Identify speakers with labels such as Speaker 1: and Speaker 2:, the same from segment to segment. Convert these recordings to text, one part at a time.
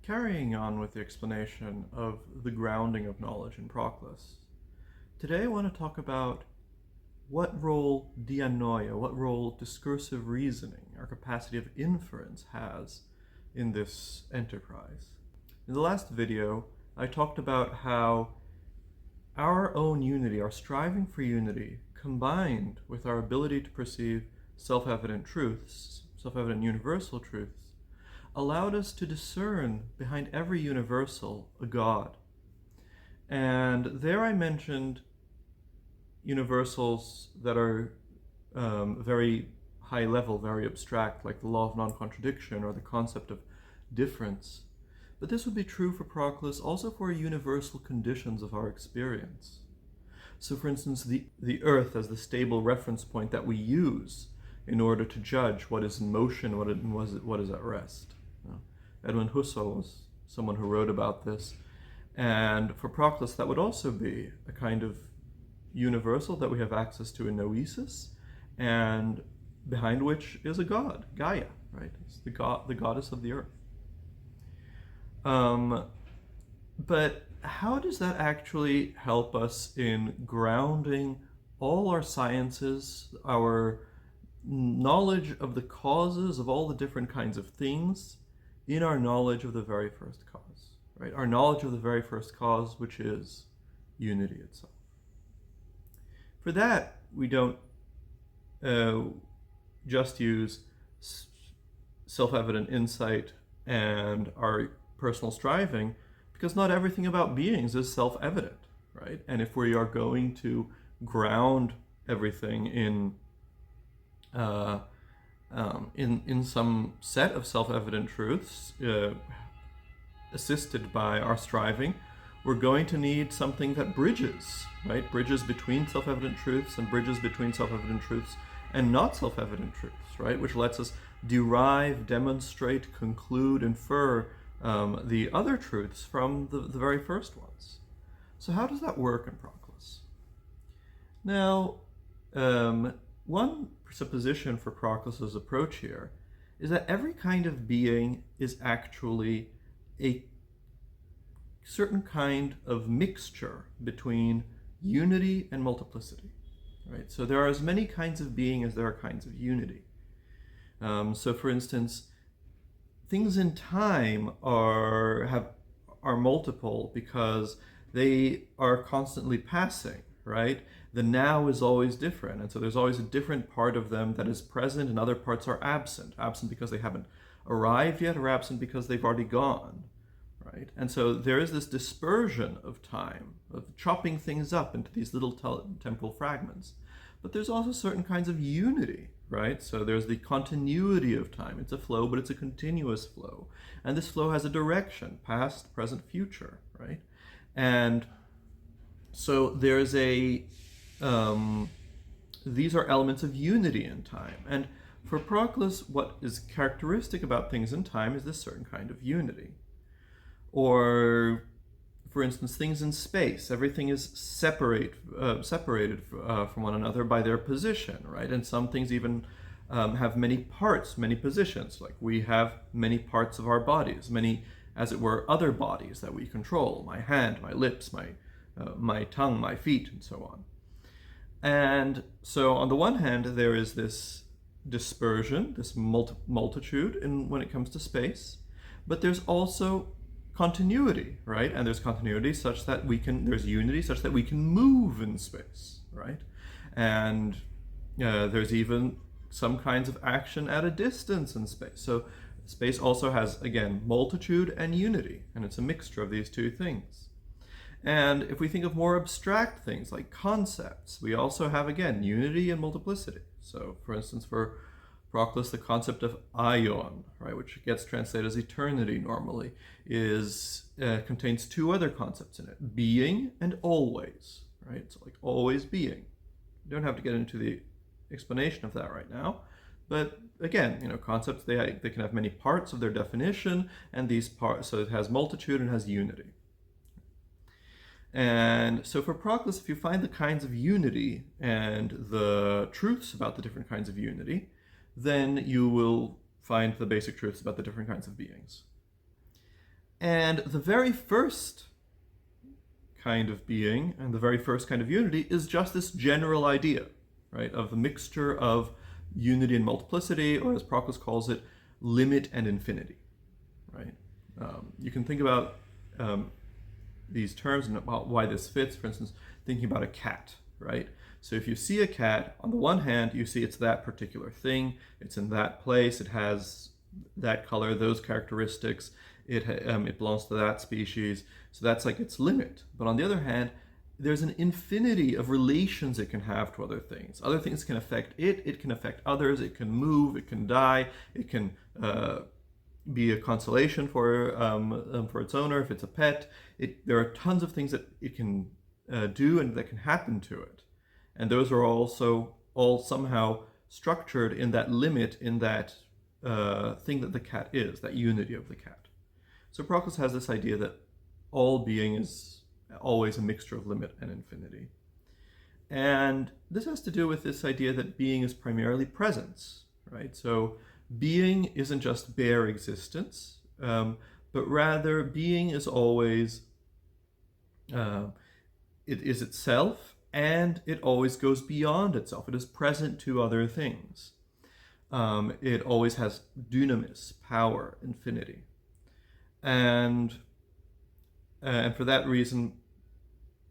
Speaker 1: Carrying on with the explanation of the grounding of knowledge in Proclus, today I want to talk about what role dianoia, what role discursive reasoning, our capacity of inference, has in this enterprise. In the last video, I talked about how our own unity, our striving for unity, combined with our ability to perceive self-evident truths, self-evident universal truths, allowed us to discern behind every universal a God. And there I mentioned universals that are very high level, very abstract, like the law of non-contradiction or the concept of difference. But this would be true for Proclus also for universal conditions of our experience. So for instance, the earth as the stable reference point that we use in order to judge what is in motion, what is at rest. Edmund Husserl was someone who wrote about this. And for Proclus, that would also be a kind of universal that we have access to in noesis, and behind which is a god, Gaia, right? It's the goddess of the earth. But how does that actually help us in grounding all our sciences, our knowledge of the causes of all the different kinds of things, in our knowledge of the very first cause, right? Our knowledge of the very first cause, which is unity itself. For that, we don't just use self-evident insight and our personal striving, because not everything about beings is self-evident, right? And if we are going to ground everything in some set of self-evident truths, assisted by our striving, we're going to need something that bridges, right? Bridges between self-evident truths and bridges between self-evident truths and not self-evident truths, right? Which lets us derive, demonstrate, conclude, infer the other truths from the very first ones. So how does that work in Proclus? Now, one presupposition for Proclus's approach here is that every kind of being is actually a certain kind of mixture between unity and multiplicity, right? So there are as many kinds of being as there are kinds of unity. So for instance, things in time are multiple because they are constantly passing, right? The now is always different, and so there's always a different part of them that is present and other parts are absent. Absent because they haven't arrived yet, or absent because they've already gone, right? And so there is this dispersion of time, of chopping things up into these little temporal fragments. But there's also certain kinds of unity, right? So there's the continuity of time. It's a flow, but it's a continuous flow. And this flow has a direction, past, present, future, right? And so there's these are elements of unity in time. And for Proclus, what is characteristic about things in time is this certain kind of unity. Or, for instance, things in space. Everything is separated from one another by their position, right? And some things even have many parts, many positions. Like we have many parts of our bodies, many, as it were, other bodies that we control. My hand, my lips, my tongue, my feet, and so on. And so on the one hand, there is this dispersion, this multitude when it comes to space, but there's also continuity, right? And there's continuity such that there's unity such that we can move in space, right? And there's even some kinds of action at a distance in space. So space also has, again, multitude and unity, and it's a mixture of these two things. And if we think of more abstract things like concepts, we also have, again, unity and multiplicity. So, for instance, for Proclus, the concept of aion, right, which gets translated as eternity normally, contains two other concepts in it: being and always, right? So, like always being. You don't have to get into the explanation of that right now, but again, concepts they can have many parts of their definition, and these parts, so it has multitude and has unity. And so for Proclus, if you find the kinds of unity and the truths about the different kinds of unity, then you will find the basic truths about the different kinds of beings. And the very first kind of being and the very first kind of unity is just this general idea, right, of the mixture of unity and multiplicity, or as Proclus calls it, limit and infinity, right? You can think about these terms and about why this fits. For instance, thinking about a cat, right? So if you see a cat, on the one hand, you see it's that particular thing, it's in that place, it has that color, those characteristics, it belongs to that species, so that's like its limit. But on the other hand, there's an infinity of relations it can have to other things. Other things can affect it can affect others, it can move, it can die, it can be a consolation for its owner if it's a pet. There are tons of things that it can do and that can happen to it. And those are also all somehow structured in that limit, in that thing that the cat is, that unity of the cat. So Proclus has this idea that all being is always a mixture of limit and infinity. And this has to do with this idea that being is primarily presence, right? So being isn't just bare existence, but rather being is always, it is itself, and it always goes beyond itself. It is present to other things. It always has dunamis, power, infinity. And for that reason,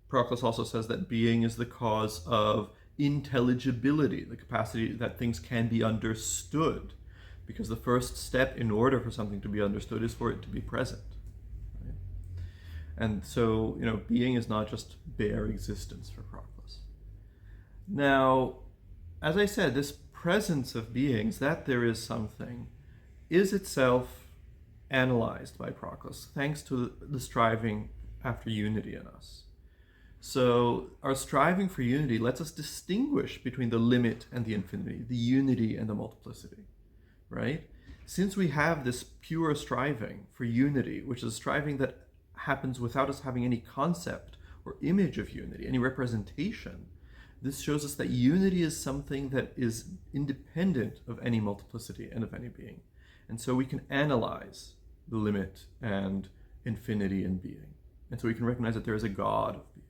Speaker 1: Proclus also says that being is the cause of intelligibility, the capacity that things can be understood, because the first step in order for something to be understood is for it to be present. Right? And so, being is not just bare existence for Proclus. Now, as I said, this presence of beings, that there is something, is itself analyzed by Proclus, thanks to the striving after unity in us. So our striving for unity lets us distinguish between the limit and the infinity, the unity and the multiplicity, right? Since we have this pure striving for unity, which is a striving that happens without us having any concept or image of unity, any representation, this shows us that unity is something that is independent of any multiplicity and of any being. And so we can analyze the limit and infinity in being. And so we can recognize that there is a God of being.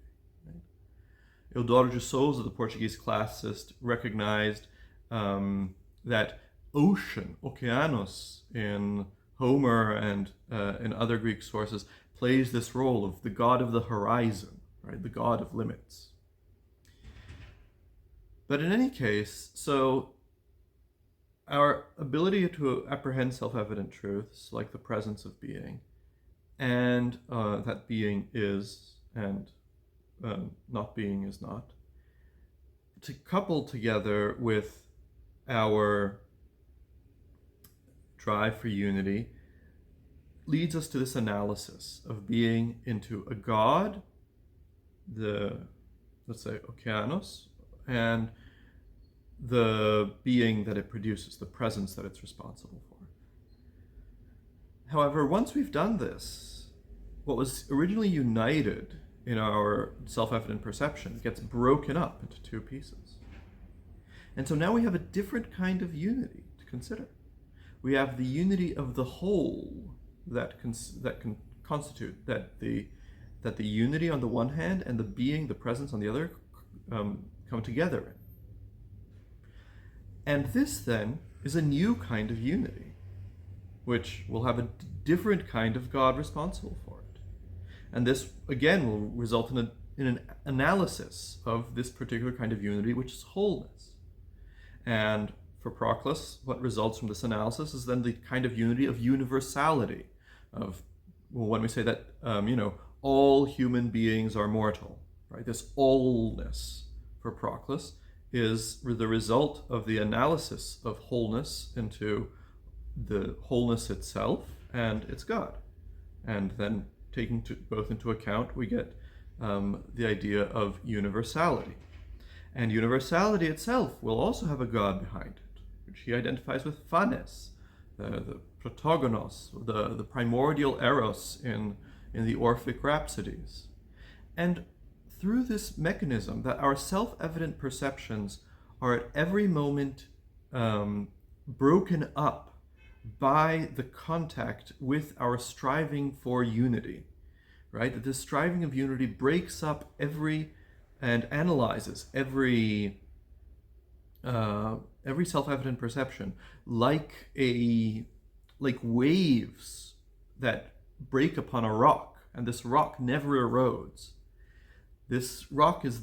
Speaker 1: Right? Eudoro de Souza, the Portuguese classicist, recognized that ocean, okeanos, in Homer and in other Greek sources, plays this role of the God of the horizon, right? The God of limits. But in any case, so our ability to apprehend self-evident truths, like the presence of being, and that being is, and not being is not, to couple together with our drive for unity, leads us to this analysis of being into a God, let's say, okeanos, and the being that it produces, the presence that it's responsible for. However, once we've done this, what was originally united in our self-evident perception gets broken up into two pieces. And so now we have a different kind of unity to consider. We have the unity of the whole that can constitute that the unity on the one hand and the being, the presence on the other, come together in. And this then is a new kind of unity, which will have a different kind of God responsible for it. And this again will result in an analysis of this particular kind of unity, which is wholeness. And for Proclus, what results from this analysis is then the kind of unity of universality, of, well, when we say that all human beings are mortal, right? This allness for Proclus is the result of the analysis of wholeness into the wholeness itself and its God. And then taking both into account, we get the idea of universality. And universality itself will also have a God behind it, which he identifies with phanes, the protogonos, the primordial eros in the Orphic Rhapsodies. And through this mechanism that our self-evident perceptions are at every moment broken up by the contact with our striving for unity, right? That this striving of unity breaks up and analyzes every self-evident perception like waves that break upon a rock, and this rock never erodes. This rock is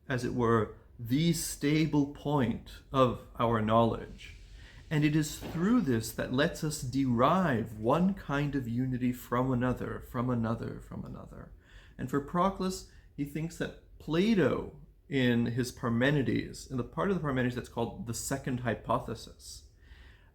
Speaker 1: as it were, the stable point of our knowledge. And it is through this that lets us derive one kind of unity from another, from another, from another. And for Proclus, he thinks that Plato, in his Parmenides, in the part of the Parmenides that's called the second hypothesis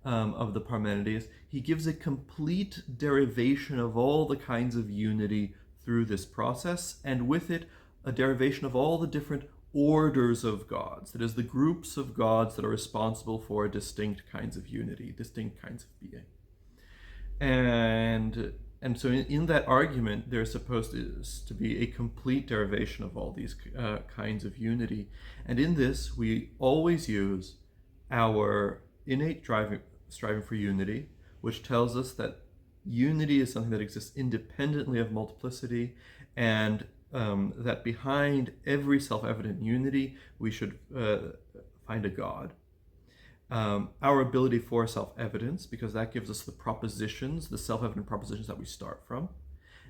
Speaker 1: of the Parmenides, he gives a complete derivation of all the kinds of unity through this process, and with it, a derivation of all the different orders of gods, that is, the groups of gods that are responsible for distinct kinds of unity, distinct kinds of being. And so in that argument, there's supposed to be a complete derivation of all these kinds of unity. And in this, we always use our innate striving for unity, which tells us that unity is something that exists independently of multiplicity, and that behind every self-evident unity, we should find a God. Our ability for self-evidence, because that gives us the propositions, the self-evident propositions that we start from.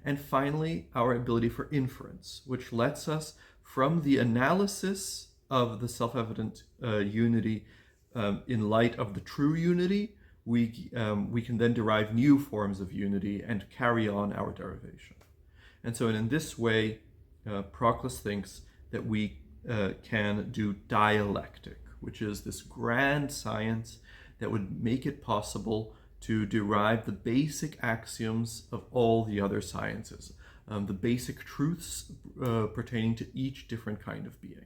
Speaker 1: And finally, our ability for inference, which lets us, from the analysis of the self-evident unity in light of the true unity, we can then derive new forms of unity and carry on our derivation. And so in this way, Proclus thinks that we can do dialectic, which is this grand science that would make it possible to derive the basic axioms of all the other sciences, the basic truths pertaining to each different kind of being.